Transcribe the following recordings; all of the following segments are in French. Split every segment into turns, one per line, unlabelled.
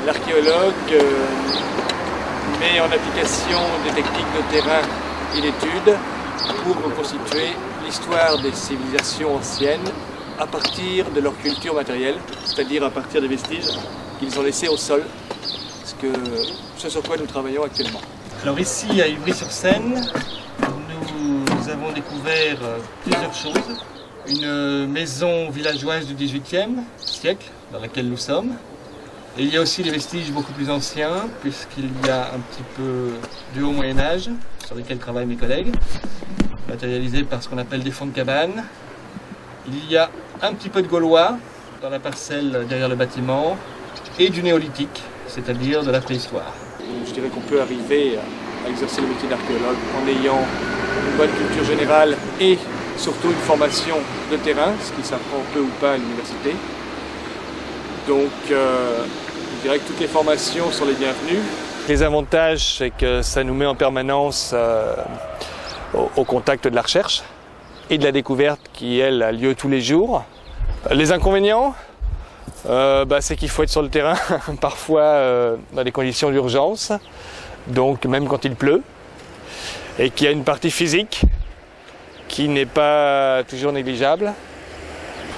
L'archéologue met en application des techniques de terrain et d'études pour reconstituer l'histoire des civilisations anciennes à partir de leur culture matérielle, c'est-à-dire à partir des vestiges qu'ils ont laissés au sol, ce sur quoi nous travaillons actuellement.
Alors ici, à Ivry-sur-Seine, nous avons découvert plusieurs choses. Une maison villageoise du XVIIIe siècle, dans laquelle nous sommes. Et il y a aussi des vestiges beaucoup plus anciens, puisqu'il y a un petit peu du haut Moyen-Âge, sur lesquels travaillent mes collègues, matérialisés par ce qu'on appelle des fonds de cabane. Il y a un petit peu de gaulois dans la parcelle derrière le bâtiment, et du néolithique, c'est-à-dire de la préhistoire.
Je dirais qu'on peut arriver à exercer le métier d'archéologue en ayant une bonne culture générale et surtout une formation de terrain, ce qui s'apprend peu ou pas à l'université. Donc je dirais que toutes les formations sont les bienvenues. Les avantages, c'est que ça nous met en permanence au contact de la recherche et de la découverte qui, elle, a lieu tous les jours. Les inconvénients, c'est qu'il faut être sur le terrain parfois dans des conditions d'urgence, donc même quand il pleut, et qu'il y a une partie physique qui n'est pas toujours négligeable.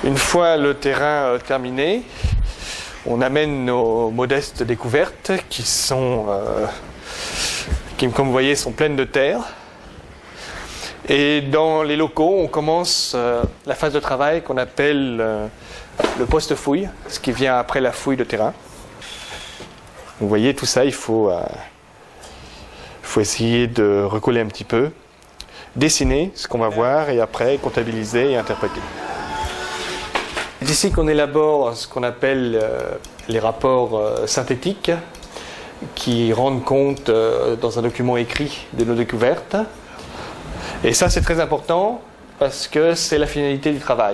Une fois le terrain terminé, on amène nos modestes découvertes qui, comme vous voyez, sont pleines de terre. Et dans les locaux, on commence la phase de travail qu'on appelle le post-fouille, ce qui vient après la fouille de terrain. Vous voyez, tout ça, il faut essayer de recoller un petit peu, dessiner ce qu'on va voir et après comptabiliser et interpréter. C'est ici qu'on élabore ce qu'on appelle les rapports synthétiques qui rendent compte dans un document écrit de nos découvertes. Et ça, c'est très important parce que c'est la finalité du travail.